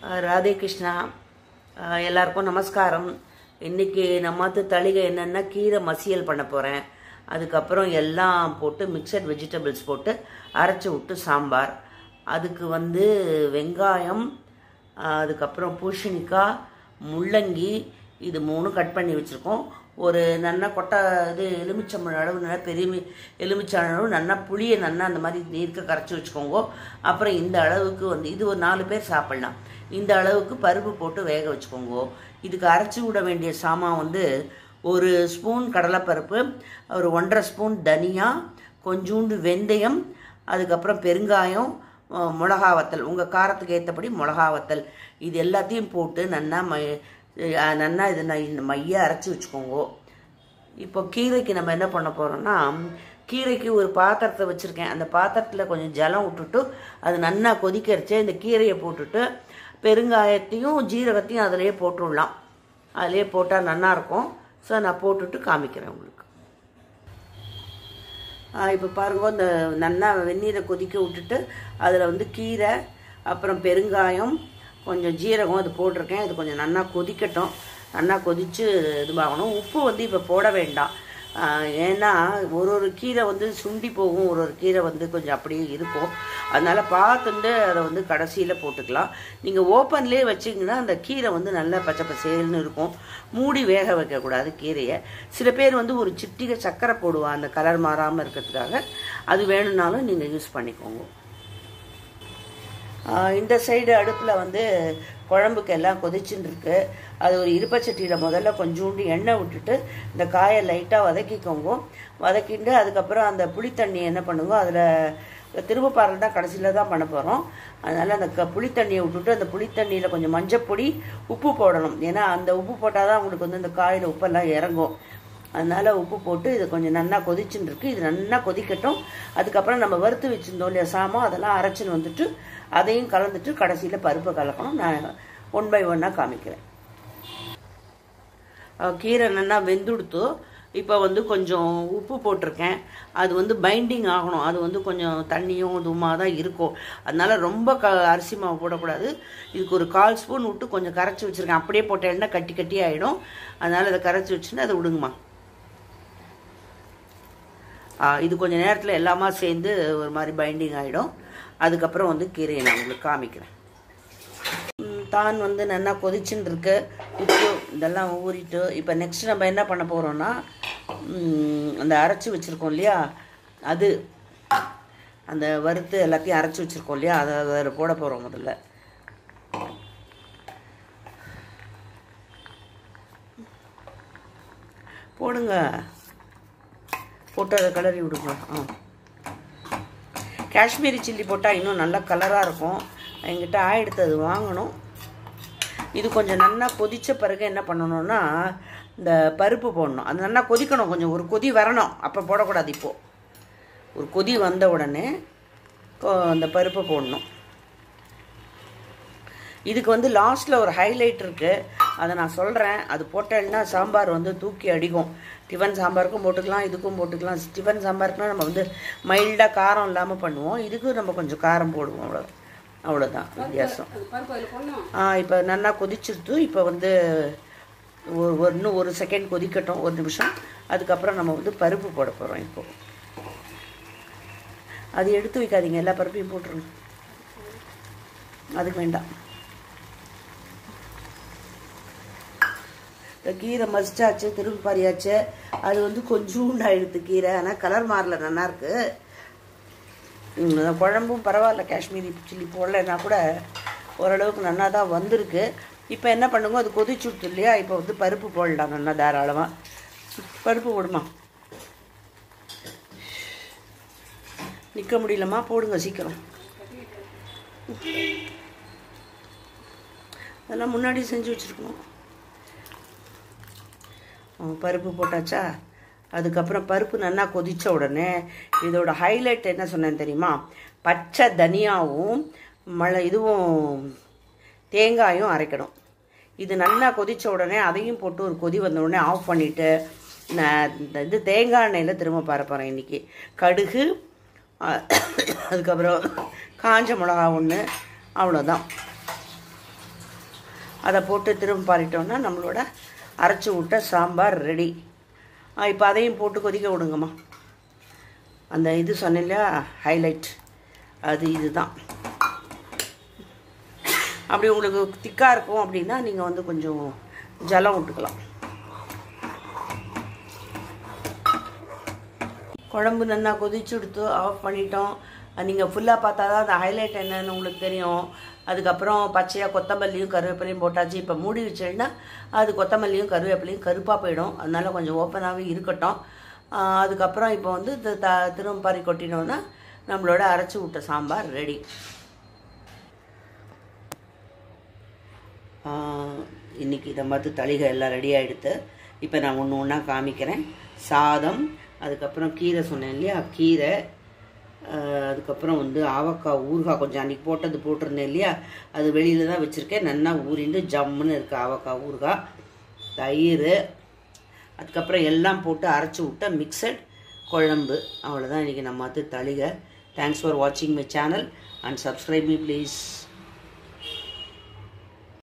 ராதே கிருஷ்ணா. எல்லாருக்கும் நமஸ்காரம். இன்றைக்கி நம்மாத்து தளிகை என்னென்னா கீரை மசியல் பண்ண போகிறேன். அதுக்கப்புறம் எல்லாம் போட்டு மிக்சட் வெஜிடபிள்ஸ் போட்டு அரைச்சி விட்டு சாம்பார். அதுக்கு வெங்காயம், அதுக்கப்புறம் பூசணிக்காய், முள்ளங்கி, இது 3 கட் பண்ணி வச்சுருக்கோம். ஒரு நல்லா கொட்டை இது எலுமிச்சம்பழம் அளவு, நல்லா பெரிய எலுமிச்சம்பழம் அளவு நல்லா புளியை நல்லா அந்த மாதிரி நீர்க்க கரைச்சி வச்சுக்கோங்க. அப்புறம் இந்த அளவுக்கு இது ஒரு 4 பேர் சாப்பிட்லாம். இந்த அளவுக்கு பருப்பு போட்டு வேக வச்சுக்கோங்க. இதுக்கு அரைச்சி விட வேண்டிய சாமான் ஒரு ஸ்பூன் கடலைப்பருப்பு, ஒரு 1.5 ஸ்பூன் தனியா, கொஞ்சோண்டு வெந்தயம், அதுக்கப்புறம் பெருங்காயம், மிளகா வத்தல், உங்கள் காரத்துக்கு ஏற்றபடி மிளகா வத்தல், இது எல்லாத்தையும் போட்டு நல்லா இதை மைய அரைச்சி வச்சுக்கோங்க. இப்போ கீரைக்கு நம்ம என்ன பண்ண போகிறோம்னா, கீரைக்கு ஒரு பாத்திரத்தை வச்சுருக்கேன். அந்த பாத்திரத்தில் கொஞ்சம் ஜலம் விட்டுட்டு அது நல்லா கொதிக்கரிச்சு இந்த கீரையை போட்டுட்டு பெருங்காயத்தையும் ஜீரகத்தையும் அதிலே போட்டுடலாம். அதிலே போட்டால் நல்லாயிருக்கும். ஸோ நான் போட்டுட்டு காமிக்கிறேன் உங்களுக்கு. இப்போ பாருங்க, இந்த நல்லா வெந்நீரை கொதிக்க விட்டுட்டு அதில் கீரை, அப்புறம் பெருங்காயம், கொஞ்சம் ஜீரகம் அது போட்டிருக்கேன். இது கொஞ்சம் நல்லா கொதிக்கட்டும். நல்லா கொதித்து இதுவாகணும். உப்பு இப்போ போட வேண்டாம். ஏன்னா ஒரு கீரை சுண்டி போகும், ஒரு கீரை கொஞ்சம் அப்படியே இருக்கும். அதனால் பார்த்துட்டு அதை கடைசியில் போட்டுக்கலாம். நீங்கள் ஓப்பன்லேயே வச்சிங்கன்னா அந்த கீரை நல்லா பச்சை பசேல்னு இருக்கும். மூடி வேக வைக்கக்கூடாது கீரையை. சில பேர் ஒரு சிட்டிகை சர்க்கரை போடுவாங்க அந்த கலர் மாறாமல் இருக்கிறதுக்காக. அது வேணும்னாலும் நீங்கள் யூஸ் பண்ணிக்கோங்க. இந்த சைடு அடுப்பில் குழம்புக்கு எல்லாம் கொதிச்சுன்னு இருக்கு. அது ஒரு இருப்பச்சட்டியில் முதல்ல கொஞ்சோண்டு எண்ணெய் விட்டுட்டு இந்த காயை லைட்டாக வதக்கிக்கோங்க. வதக்கிட்டு அதுக்கப்புறம் அந்த புளித்தண்ணி என்ன பண்ணுங்க, அதில் திரும்ப பாருங்கள் தான் கடைசியில் தான் பண்ண போகிறோம். அதனால் அந்த புளித்தண்ணியை விட்டுட்டு அந்த புளித்தண்ணியில் கொஞ்சம் மஞ்சப்பொடி, உப்பு போடணும். ஏன்னா அந்த உப்பு போட்டால் தான் உங்களுக்கு இந்த காயில் உப்பெல்லாம் இறங்கும். அதனால் உப்பு போட்டு இது கொஞ்சம் நல்லா கொதிச்சுன்னு இருக்குது. இது நல்லா கொதிக்கட்டும். அதுக்கப்புறம் நம்ம வறுத்து வச்சுருந்தோம் இல்லையா சாமான், அதெல்லாம் அரைச்சின்னு அதையும் கலந்துட்டு கடைசியில் பருப்பை கலக்கணும். நான் 1 by 1 காமிக்கிறேன். கீரை நல்லா வெந்துடுத்து. இப்போ கொஞ்சம் உப்பு போட்டிருக்கேன். அது பைண்டிங் ஆகணும். அது கொஞ்சம் தண்ணியும் இதுமாக தான் இருக்கும். அதனால் ரொம்ப அரிசி மாவு போடக்கூடாது. இதுக்கு ஒரு 1/4 ஸ்பூன் விட்டு கொஞ்சம் கரைச்சி வச்சுருக்கேன். அப்படியே போட்டேன்னா கட்டி கட்டி ஆகிடும். அதனால் அதை கரைச்சி வச்சுன்னு அதை விடுங்கம்மா. இது கொஞ்சம் நேரத்தில் எல்லாமே சேர்ந்து ஒரு மாதிரி பைண்டிங் ஆகிடும். அதுக்கப்புறம் கீரையை நான் உங்களுக்கு காமிக்கிறேன். தான் நல்லா கொதிச்சுன்னு இருக்கு. உப்பு இதெல்லாம் ஊறிட்டு இப்போ நெக்ஸ்ட் நம்ம என்ன பண்ண போகிறோம்னா, அந்த அரைச்சி வச்சுருக்கோம் இல்லையா, அது அந்த வறுத்து எல்லாத்தையும் அரைச்சி வச்சுருக்கோம் இல்லையா, அதை அதில் போட போகிறோம். முதல்ல போடுங்க, போட்டு அதை கிளறி விடுங்க. காஷ்மீரி சில்லி போட்டால் இன்னும் நல்லா கலராக இருக்கும். என்கிட்ட ஆயிடுத்து, அது வாங்கணும். இது கொஞ்சம் நல்லா கொதித்த பிறகு என்ன பண்ணணும்னா, இந்த பருப்பு போடணும். அது நல்லா கொதிக்கணும். கொஞ்சம் ஒரு கொதி வரணும். அப்போ போடக்கூடாது. இப்போது ஒரு கொதி வந்த உடனே அந்த பருப்பை போடணும். இதுக்கு லாஸ்ட்டில் ஒரு ஹைலைட் இருக்குது. அதை நான் சொல்கிறேன். அது போட்டேன்னா சாம்பார் தூக்கி அடிக்கும். டிஃபன் சாம்பாருக்கும் போட்டுக்கலாம், இதுக்கும் போட்டுக்கலாம். டிஃபன் சாம்பாருக்குனா நம்ம மைல்டாக காரம் இல்லாமல் பண்ணுவோம். இதுக்கு நம்ம கொஞ்சம் காரம் போடுவோம். அவ்வளோதான் வித்தியாசம். இப்போ நல்லா கொதிச்சிருது. இப்போ இன்னும் 1 செகண்ட் கொதிக்கட்டும், 1 நிமிஷம். அதுக்கப்புறம் நம்ம பருப்பு போட போகிறோம். இப்போது அது எடுத்து வைக்காதீங்க, எல்லா பருப்பையும் போட்டுருங்க. அதுக்கு வேண்டாம். கீரை மசிச்சாச்சு, திரும்பி பாரியாச்சு. அது கொஞ்சோண்டு ஆயிடுது கீரை. ஆனால் கலர் மாறல, நல்லாயிருக்கு. குழம்பும் பரவாயில்ல. காஷ்மீரி சில்லி போடலைன்னா கூட ஓரளவுக்கு நல்லா தான் வந்திருக்கு. இப்போ என்ன பண்ணுங்க, அது கொதிச்சுட்டு இல்லையா, இப்போ பருப்பு போடலாம். நல்லா தாராளமாக பருப்பு போடுமா. நிற்க முடியலம்மா, போடுங்க சீக்கிரம். அதெல்லாம் முன்னாடி செஞ்சு வச்சுருக்கணும். பருப்பு போட்டாச்சா. அதுக்கப்புறம் பருப்பு நல்லா கொதித்த உடனே இதோட ஹைலைட் என்ன சொன்னேன் தெரியுமா, பச்சை தனியாவும் இதுவும் தேங்காயும் அரைக்கணும். இது நல்லா கொதித்த உடனே அதையும் போட்டு ஒரு கொதி வந்த உடனே ஆஃப் பண்ணிவிட்டு நான் தேங்காய் எண்ணெயில் திரும்ப பரப்புறேன். இன்றைக்கி கடுகு, அதுக்கப்புறம் காஞ்ச மிளகா 1, அவ்வளோதான். அதை போட்டு திரும்ப பாரிட்டோம்னா நம்மளோட அரைச்சி விட்ட சாம்பார் ரெடி. இப்போ அதையும் போட்டு கொதிக்க விடுங்கம்மா. அந்த இது சொன்னேன் இல்லையா ஹைலைட், அது இதுதான். அப்படி உங்களுக்கு திக்காக இருக்கும் அப்படின்னா நீங்கள் வந்து கொஞ்சம் ஜலம் விட்டுக்கலாம். குழம்பு நல்லா கொதிச்சு எடுத்து ஆஃப் பண்ணிட்டோம். நீங்கள் ஃபுல்லாக பார்த்தா தான் அந்த ஹைலைட் என்னன்னு உங்களுக்கு தெரியும். அதுக்கப்புறம் பச்சையாக கொத்தமல்லியும் கருவேப்பிலையும் போட்டாச்சு. இப்போ மூடி வச்சேன்னா அது கொத்தமல்லியும் கருவேப்பிலையும் கருப்பாக போயிடும். அதனால் கொஞ்சம் ஓப்பனாகவே இருக்கட்டும். அதுக்கப்புறம் இப்போ வந்து திரும்ப பாரி கொட்டினோன்னா நம்மளோட அரைச்சி விட்ட சாம்பார் ரெடி. இன்றைக்கி நம்ம தளிகை எல்லாம் ரெடி ஆகிடுது. இப்போ நான் ஒன்று ஒன்றா காமிக்கிறேன். சாதம், அதுக்கப்புறம் கீரை சொன்னேன் இல்லையா, கீரை, அதுக்கப்புறம் வந்து ஆவக்காய் ஊறுகாய் கொஞ்சம் அன்றைக்கி போட்டிருந்தேன் இல்லையா, அது வெளியில் தான் வச்சுருக்கேன். நல்லா ஊறிண்டு ஜம்முன்னு இருக்குது ஆவக்காய் ஊறுகாய், தயிர், அதுக்கப்புறம் எல்லாம் போட்டு அரைச்சி விட்ட மிக்சட் குழம்பு. அவ்வளோதான் இன்றைக்கி நம்ம தளிகை. தேங்க்ஸ் ஃபார் வாட்சிங் my channel and subscribe me please.